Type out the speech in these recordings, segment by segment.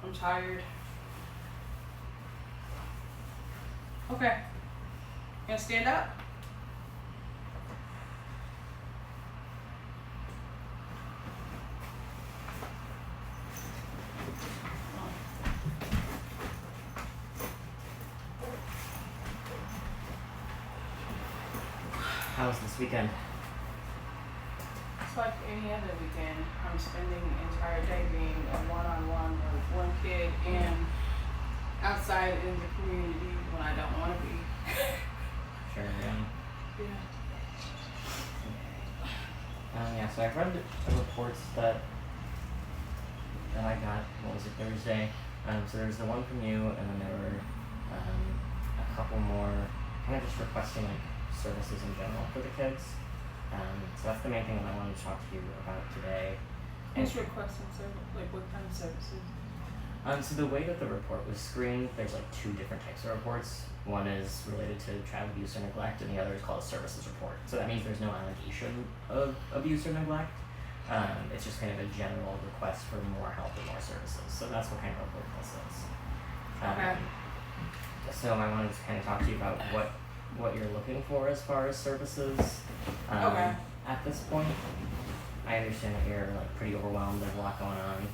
I'm tired. Okay. Gonna stand up? How was this weekend? It's like any other weekend. I'm spending the entire day being a one-on-one with one kid and outside in the community when I don't want to be. Sure, yeah. Yeah. So I read the reports that I got, what was it, Thursday? So there was the one from you, and then there were a couple more kind of just requesting like services in general for the kids. So that's the main thing that I wanted to talk to you about today. Who's requesting service? Like what kind of services? So the way that the report was screened, there's like two different types of reports. One is related to child abuse or neglect, and the other is called a services report. So that means there's no allegation of abuse or neglect. It's just kind of a general request for more help and more services. So that's what kind of report this is. Okay. So I wanted to kind of talk to you about what you're looking for as far as services. Okay. At this point, I understand that you're like pretty overwhelmed. There's a lot going on.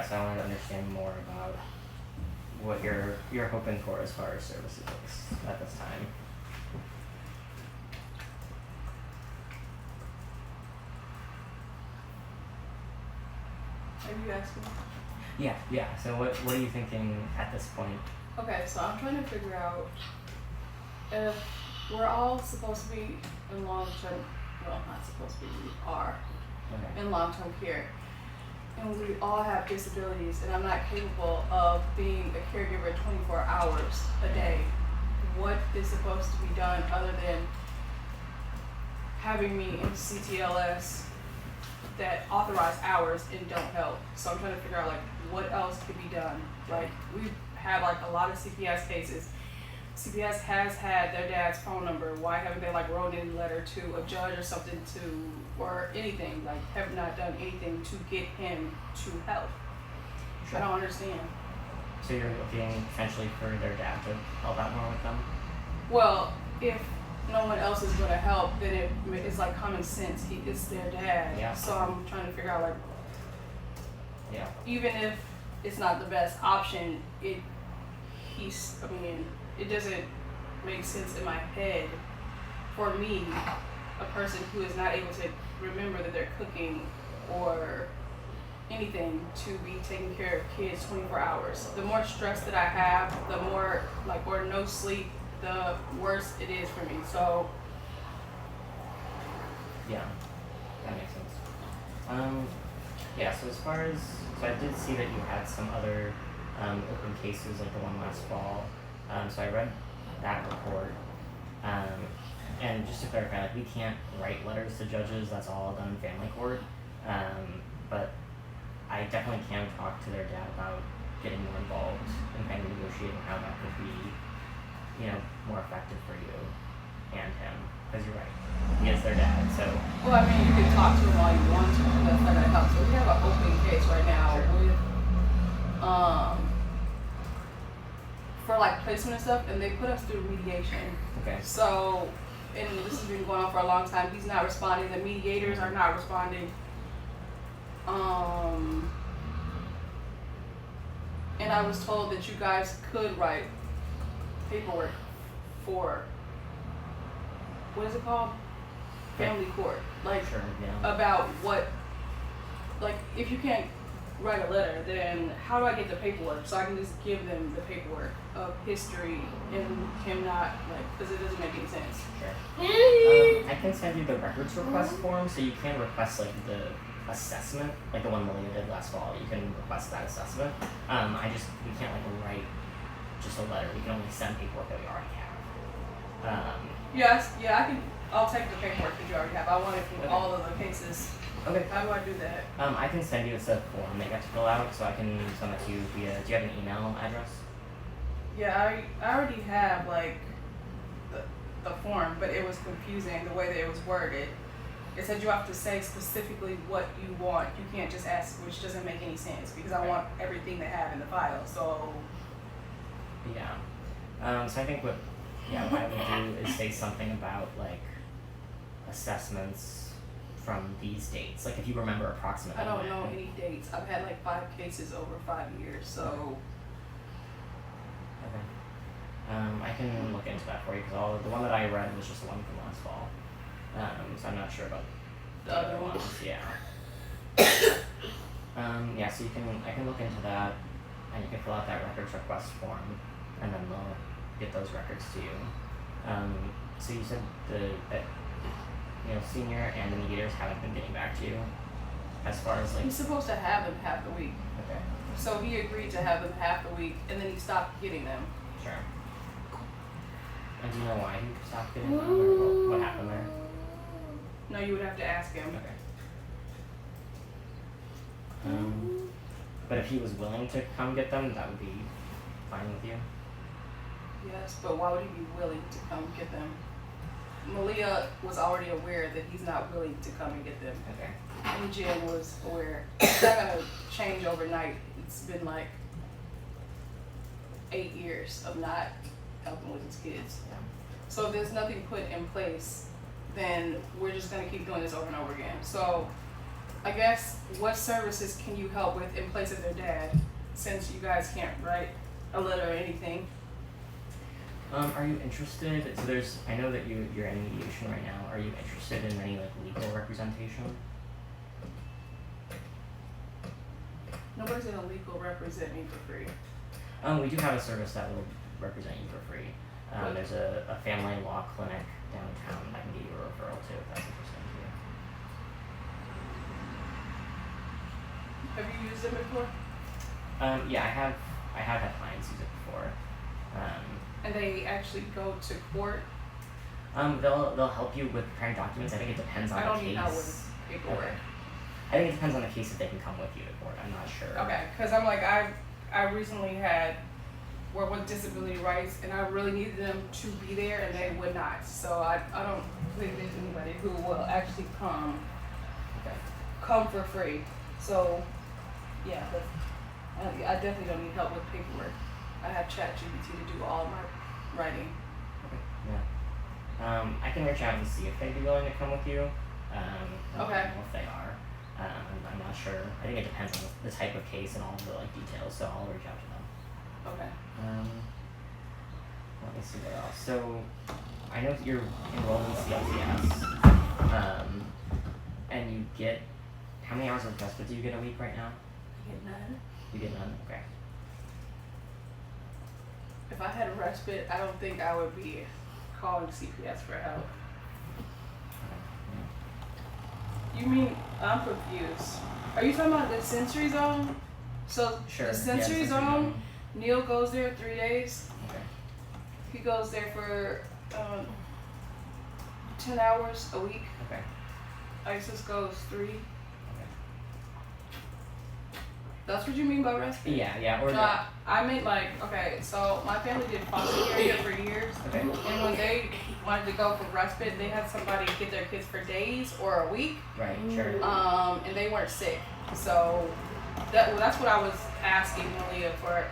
So I wanted to understand more about what you're hoping for as far as services at this time. Are you asking? Yeah. So what are you thinking at this point? Okay, so I'm trying to figure out if we're all supposed to be in long-term, well, not supposed to be, we are Okay. in long-term care. And we all have disabilities, and I'm not capable of being a caregiver 24 hours a day. What is supposed to be done other than having me in CTLS that authorize hours and don't help? So I'm trying to figure out like what else could be done. Like we've had like a lot of CPS cases. CPS has had their dad's phone number. Why haven't they like wrote in a letter to a judge or something or anything? Like have not done anything to get him to help. Sure. I don't understand. So you're looking potentially for their dad to help out more with them? Well, if no one else is going to help, then it's like common sense. It's their dad. Yeah. So I'm trying to figure out like, Yeah. even if it's not the best option, it doesn't make sense in my head for me, a person who is not able to remember that they're cooking or anything, to be taking care of kids 24 hours. The more stress that I have, the more or no sleep, the worse it is for me. So Yeah, that makes sense. So as far as, I did see that you had some other open cases like the one last fall. So I read that report. And just to clarify, like we can't write letters to judges, that's all done in family court. But I definitely can talk to their dad about getting more involved and kind of negotiating how that could be, more effective for you and him. Because you're right, he is their dad, so. well, I mean, you can talk to them all you want to, but that's not gonna help. So we have an open case right now with for like placement and stuff, and they put us through mediation. Okay. So, and this has been going on for a long time. He's not responding. The mediators are not responding. And I was told that you guys could write paperwork for, what is it called? Family court. Like Sure, yeah. about what, like if you can't write a letter, then how do I get the paperwork? So I can just give them the paperwork of history and him not because it doesn't make any sense. Sure. I can send you the records request form, so you can request like the assessment, like the one Malia did last fall. You can request that assessment. We can't like write just a letter. We can only send paperwork that we already have. Yes, yeah, I'll take the paperwork that you already have. I want it from Okay. all of the cases. Okay. How do I do that? I can send you a form that you have to fill out, so I can send it to you via. Do you have an email address? Yeah, I already have like the form, but it was confusing the way that it was worded. It said you have to say specifically what you want. You can't just ask, which doesn't make any sense because I want everything to have in the file. So Yeah. So I think what I would do is say something about like assessments from these dates. Like if you remember approximately. I don't when. know any dates. I've had like 5 cases over 5 years. So Okay. I can look into that for you because the one that I read was just the one from last fall. So I'm not sure about the other ones. Yeah. Yeah. So I can look into that, and you can fill out that records request form, and then they'll get those records to you. So you said that senior and the mediators haven't been getting back to you, as far as like. He's supposed to have them half the week. Okay. So he agreed to have them half the week, and then he stopped getting them. Sure. And do you know why he stopped getting them, or what happened there? No, you would have to ask him. Okay. But if he was willing to come get them, that would be fine with you. Yes, but why would he be willing to come get them? Malia was already aware that he's not willing to come and get them. Okay. And Jen was aware. It's not gonna change overnight. It's been like 8 years of not helping with his kids. Yeah. So if there's nothing put in place, then we're just gonna keep doing this over and over again. So I guess what services can you help with in place of their dad, since you guys can't write a letter or anything? Are you interested? So I know that you're in mediation right now. Are you interested in any like legal representation? Nobody's gonna legal represent me for free. We do have a service that will represent you for free. What? There's a family law clinic downtown that I can get you a referral to if that's interesting to you. Have you used them before? Yeah, I have had clients use it before. And they actually go to court? They'll help you with preparing documents. I think it depends on I the don't case. need help with paperwork. Okay. I think it depends on the case if they can come with you to court. I'm not sure. Okay, because I'm like, I recently had work with disability rights, and I really needed them to be there, and they would not. So I don't think there's anybody who will actually come for free. So yeah, but I definitely don't need help with paperwork. I have ChatGPT to do all of my writing. Okay. Yeah. I can reach out and see if they'd be willing to come with you. I don't Okay. know if they are. I'm not sure. I think it depends on the type of case and all of the like details. So I'll reach out to them. Okay. Let me see what else. So I know that you're enrolled in CLCS, and you get how many hours of respite do you get a week right now? I get none. You get none. Okay. If I had a respite, I don't think I would be calling CPS for help. You mean, I'm confused. Are you talking about the sensory zone? So Sure. the sensory zone, Neil goes there 3 days. Okay. He goes there for 10 hours a week. Okay. Isis goes 3. Okay. That's what you mean by respite? Yeah. Or No, I meant like, okay, so my family did foster care here for years. okay. And when they wanted to go for respite, they had somebody get their kids for days or a week. Right. Sure. And they weren't sick. So that's what I was asking Malia for.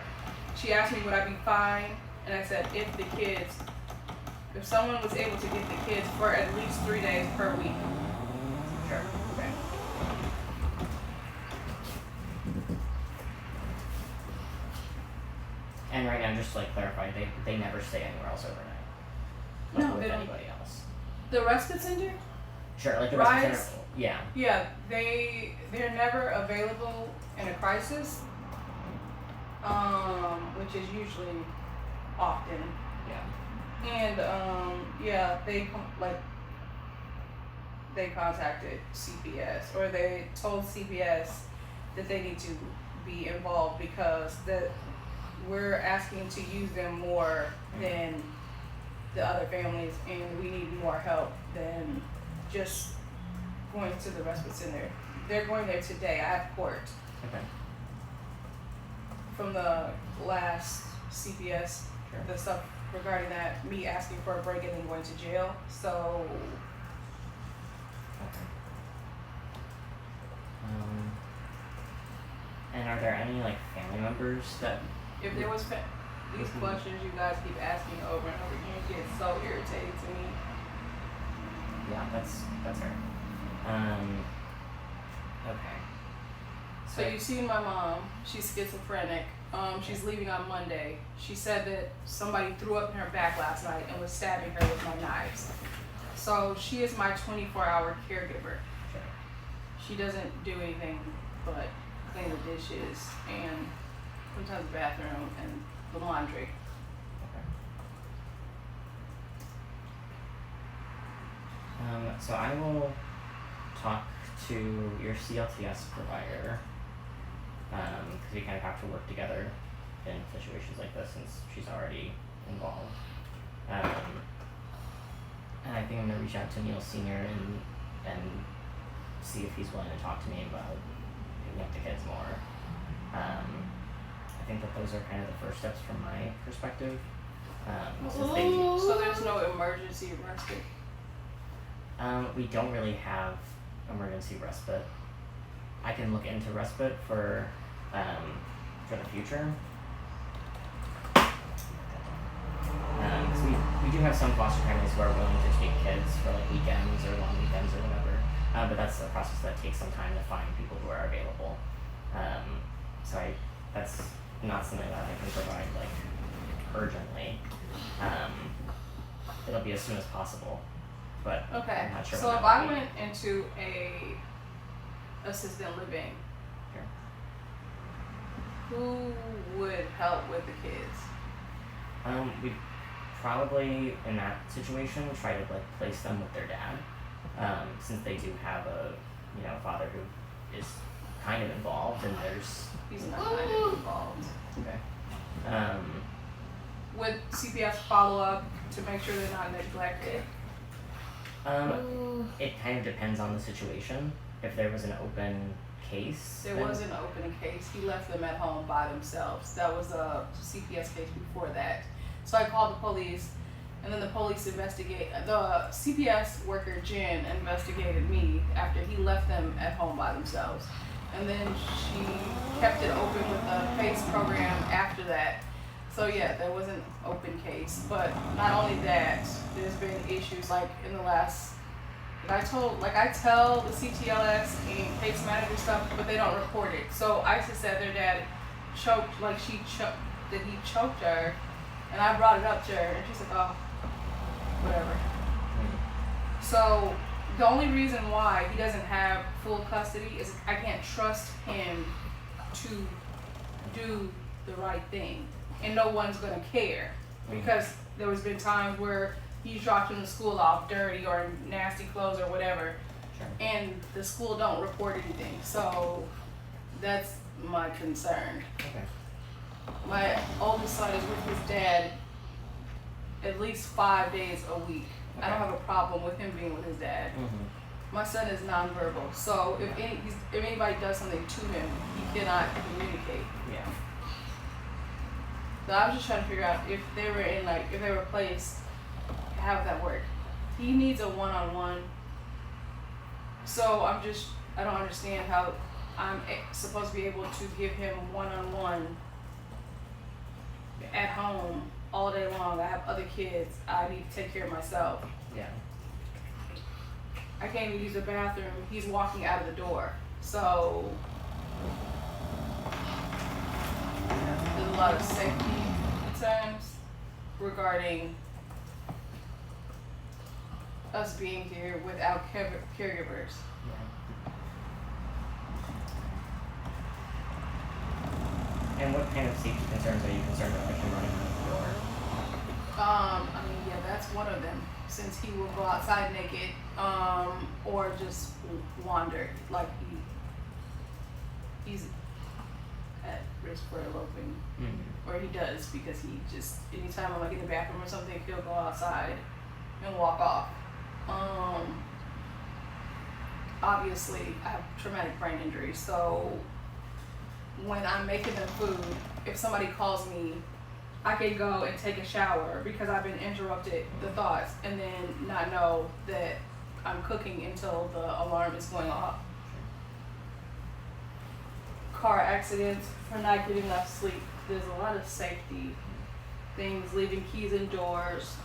She asked me would I be fine, and I said if someone was able to get the kids for at least 3 days per week. Sure. Okay. And right now, just to like clarify, they never stay anywhere else overnight. Like No, with they don't. anybody else. The respite center? Sure, like the rest of the Rise? center. Yeah. Yeah, they're never available in a crisis. Which is usually often. Yeah. And yeah, they contacted CPS, or they told CPS that they need to be involved because we're asking to use them more than the other families, and we need more help than just going to the respite center. They're going there today. I have court Okay. from the last CPS, Sure. the stuff regarding that, me asking for a break and then going to jail. So Okay. are there any like family members that? If there was these Mhm. questions you guys keep asking over and over again, it gets so irritating to me. Yeah, that's her. Okay. So you've seen my mom. She's schizophrenic. She's leaving on Monday. She said that somebody threw up in her back last night and was stabbing her with my knives. So she is my 24-hour caregiver. Sure. She doesn't do anything but clean the dishes and sometimes the bathroom and the laundry. Okay. So I will talk to your CLTS provider, because we kind of have to work together in situations like this since she's already involved. And I think I'm gonna reach out to Neil Senior and see if he's willing to talk to me about picking up the kids more. I think that those are kind of the first steps from my perspective. Since they, So there's no emergency respite. we don't really have emergency respite. I can look into respite for the future. Because we do have some foster families who are willing to take kids for like weekends or long weekends or whatever. But that's a process that takes some time to find people who are available. So that's not something that I can provide like urgently. It'll be as soon as possible, but Okay. I'm not sure. So when if that I will be. went into a assisted living, Sure. who would help with the kids? We probably in that situation try to like place them with their dad, since they do have a father who is kind of involved and there's He's not kind of involved. okay. Would CPS follow up to make sure they're not neglected? It kind of depends on the situation. If there was an open case, There then- was an open case. He left them at home by themselves. That was a CPS case before that. So I called the police, and then the police the CPS worker Jen investigated me after he left them at home by themselves. And then she kept it open with a PACE program after that. So yeah, there was an open case. But not only that, there's been issues like in the last I tell the CTLS and case manager stuff, but they don't report it. So Isa said their dad choked, that he choked her, and I brought it up to her, and she's like, oh, whatever. So the only reason why he doesn't have full custody is I can't trust him to do the right thing, and no one's gonna care because there has been times where he's dropping the school off dirty or in nasty clothes or whatever, Sure. and the school don't report anything. So that's my concern. Okay. My oldest son is with his dad at least 5 days a week. I don't have a problem with him being with his dad. My son is nonverbal, so if anybody does something to him, he cannot communicate. Yeah. So I was just trying to figure out if they were placed, how would that work? He needs a one-on-one. So I don't understand how I'm supposed to be able to give him one-on-one at home all day long. I have other kids. I need to take care of myself. Yeah. I can't even use the bathroom. He's walking out of the door. So there's a lot of safety concerns regarding us being here without caregivers. Yeah. And what kind of safety concerns are you concerned about, like him running out the door? That's one of them. Since he will go outside naked, or just wander, like he's at risk for eloping, or he does because he just anytime I'm like in the bathroom or something, he'll go outside and walk off. Obviously, I have traumatic brain injury, so when I'm making them food, if somebody calls me, I can go and take a shower because I've been interrupted the thoughts and then not know that I'm cooking until the alarm is going off. car accidents for not getting enough sleep. There's a lot of safety things, leaving keys indoors.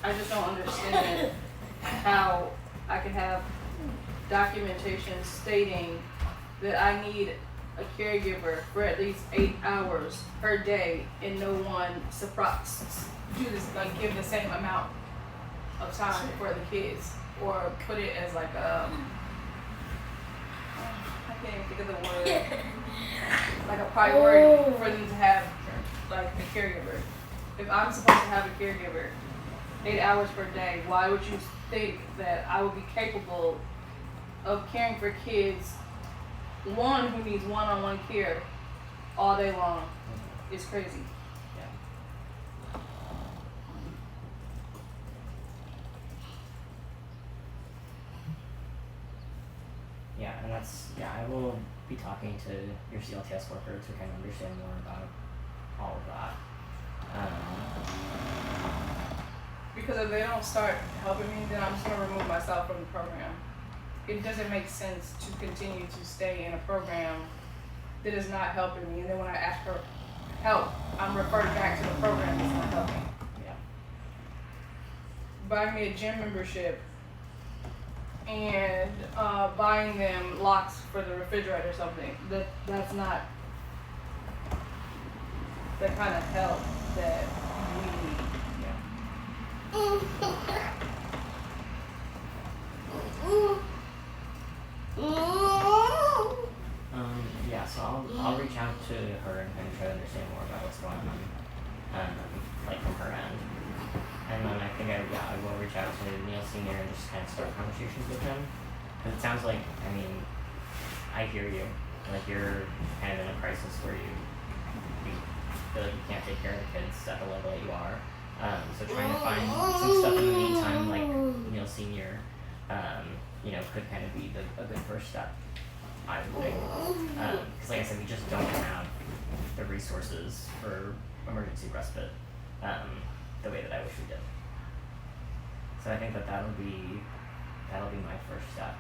I just don't understand how I can have documentation stating that I need a caregiver for at least 8 hours per day and no one do this, like give the same amount of time for the kids, or put it as like I can't even think of the word, like a priority for them to have like a caregiver. If I'm supposed to have a caregiver 8 hours per day, why would you think that I would be capable of caring for kids, one who needs one-on-one care all day long? It's crazy. Yeah, and I will be talking to your CLTS worker to kind of understand more about all of that. Because if they don't start helping me, then I'm just going to remove myself from the program. It doesn't make sense to continue to stay in a program that is not helping me, and then when I ask for help, I'm referred back to the program that's not helping. Yeah. Buying me a gym membership and buying them locks for the refrigerator or something, that's not the kind of help that we need. Yeah, so I'll reach out to her and kind of try to understand more about what's going on, like from her end. And then I think I will reach out to Neil Sr. and just kind of start conversations with him. Because it sounds like, I mean, I hear you. Like you're kind of in a crisis where you feel like you can't take care of the kids at the level that you are. So trying to find some stuff in the meantime, like Neil Sr., could kind of be a good first step, I would think. Because like I said, we just don't have the resources for emergency respite the way that I wish we did. So I think that'll be my first step.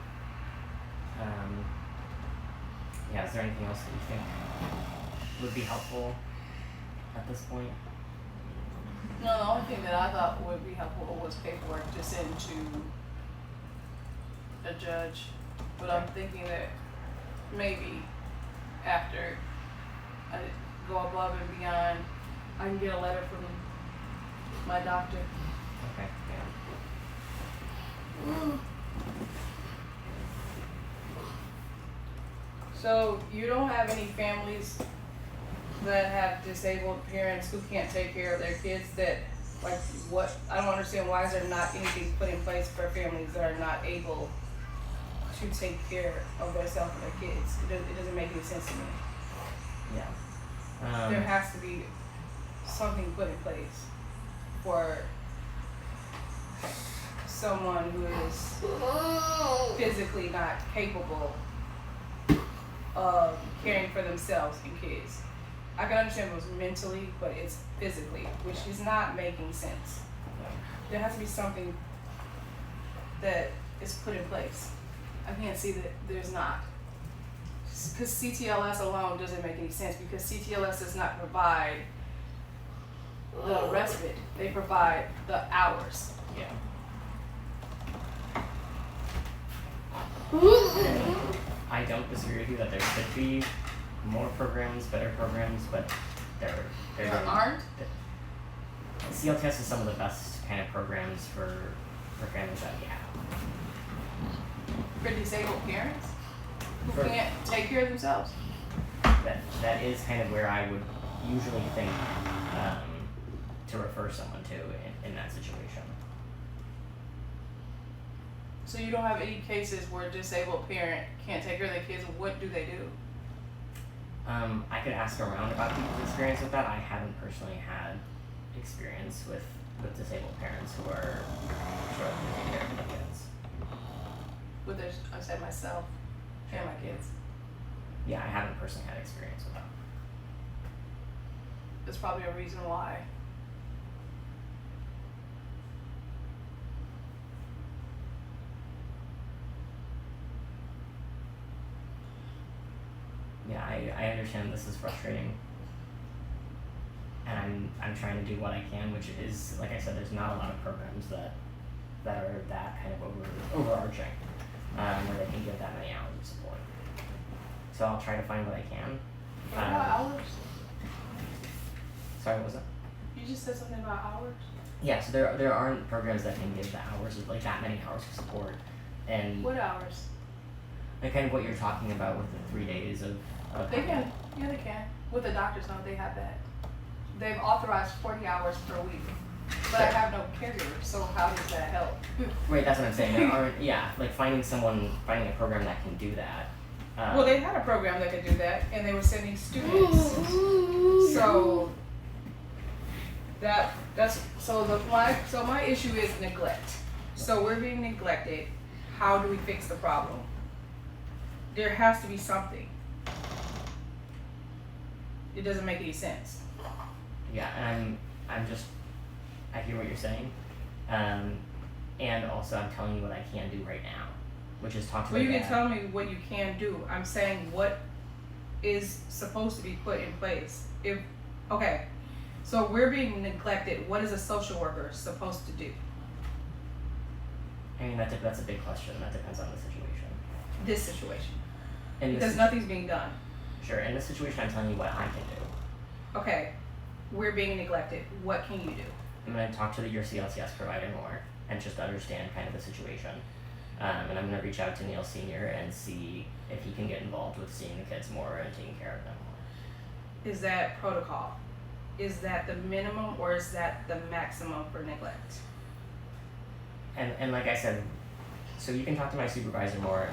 Is there anything else that you think would be helpful at this point? No, the only thing that I thought would be helpful was paperwork to send to a judge. But I'm thinking that maybe after I go above and beyond, I can get a letter from my doctor. Okay, yeah. So you don't have any families that have disabled parents who can't take care of their kids that, like, what, I don't understand, why is there not anything put in place for families that are not able to take care of themselves and their kids? It doesn't make any sense to me. Yeah. There has to be something put in place for someone who is physically not capable of caring for themselves and kids. I can understand if it was mentally, but it's physically, which is not making sense. There has to be something that is put in place. I can't see that there's not. Because CTLS alone doesn't make any sense, because CTLS does not provide the respite, they provide the hours. Yeah. I don't disagree with you that there could be more programs, better programs, but there There aren't? CLTS is some of the best kind of programs for families that we have. For disabled parents who For- can't take care of themselves? That is kind of where I would usually think to refer someone to in that situation. So you don't have any cases where a disabled parent can't take care of their kids. What do they do? I could ask around about people's experience with that. I haven't personally had experience with disabled parents who are struggling to take care of their kids. With their, I said myself and my kids. Yeah, I haven't personally had experience with that. There's probably a reason why. I understand this is frustrating, and I'm trying to do what I can, which is, like I said, there's not a lot of programs that are that kind of overarching, where they can give that many hours of support. So I'll try to find what I can. What about hours? Sorry, what was that? You just said something about hours. Yeah, so there aren't programs that can give the hours of, like, that many hours of support, and What hours? like kind of what you're talking about with the 3 days of They can. Yeah, they can. With the doctor's note, they have that. They've authorized 40 hours per week. But I have no caregiver, so how does that help? Right, that's what I'm saying. There aren't, like finding a program that can do that. Well, they had a program that could do that, and they were sending students. So my issue is neglect. So we're being neglected. How do we fix the problem? There has to be something. It doesn't make any sense. Yeah, and I hear what you're saying, and also I'm telling you what I can do right now, which is talk to my Well, you dad. can tell me what you can do. I'm saying what is supposed to be put in place. So we're being neglected. What is a social worker supposed to do? I mean, that's a big question. That depends on the situation. This situation. In Because this, nothing's being done. sure, in this situation, I'm telling you what I can do. Okay, we're being neglected. What can you do? I'm going to talk to your CLCS provider more and just understand kind of the situation. And I'm going to reach out to Neil Sr. and see if he can get involved with seeing the kids more and taking care of them more. Is that protocol? Is that the minimum or is that the maximum for neglect? And like I said, so you can talk to my supervisor more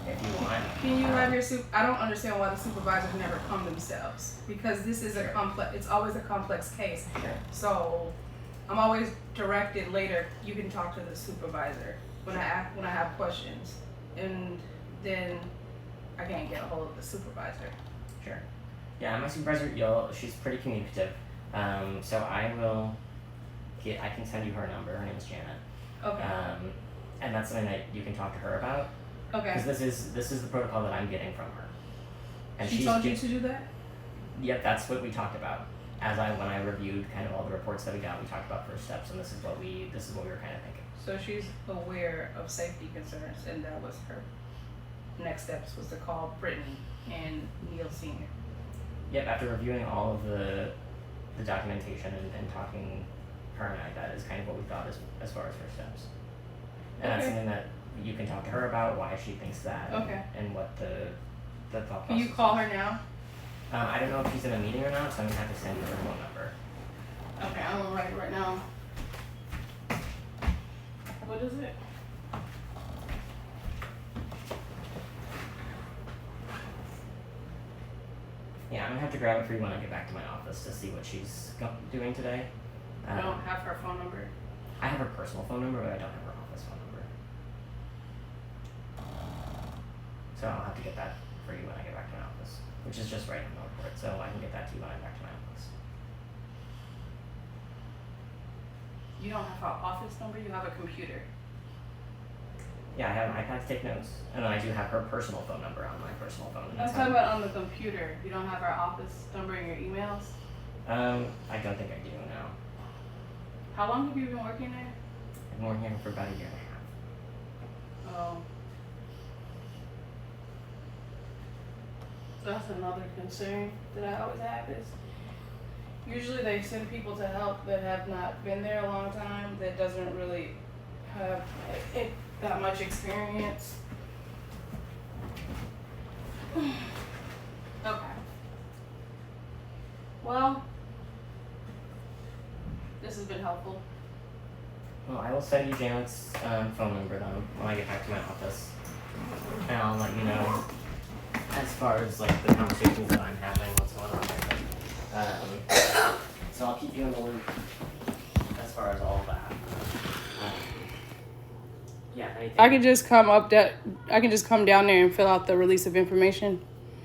if you want. Can you have your I don't understand why the supervisors never come themselves, because this is Sure. it's always a complex case. Sure. So I'm always directed later, you can talk to the supervisor when I have questions, and then I can't get a hold of the supervisor. Sure. Yeah, my supervisor, she's pretty communicative. So I can send you her number. Her name is Janet. Okay. And that's something that you can talk to her about. Okay. Because this is the protocol that I'm getting from her. And She told you to do that? Yep, that's what we talked about. When I reviewed kind of all the reports that we got, we talked about first steps, and this is what we were kind of thinking. So she's aware of safety concerns, and that was her next steps was to call Brittany and Neil Sr. Yep, after reviewing all of the documentation and talking her and I, that is kind of what we thought as far as first steps. And that's Okay. something that you can talk to her about, why she thinks that, Okay. and what the thought process. Can you call her now? I don't know if she's in a meeting or not, so I'm gonna have to send you her phone number. Okay, I'm gonna write it right now. What is it? Yeah, I'm gonna have to grab it for you when I get back to my office to see what she's doing today. I don't have her phone number. I have her personal phone number, but I don't have her office phone number. So I'll have to get that for you when I get back to my office, which is just right in the report, so I can get that to you when I'm back to my office. You don't have her office number, you have a computer. Yeah, I have an iPad to take notes, and then I do have her personal phone number on my personal phone. and I'm that's talking how- about on the computer. You don't have her office number in your emails? I don't think I do now. How long have you been working there? I've been working here for about a year and a half. Oh. That's another concern that I always have is usually they send people to help that have not been there a long time, that doesn't really have that much experience. Okay. Well, this has been helpful. Well, I will send you Janet's phone number then when I get back to my office, and I'll let you know as far as like the conversations that I'm having, what's going on there. So I'll keep you in the loop as far as all of that. Yeah. Anything. I can just come down there and fill out the release of information.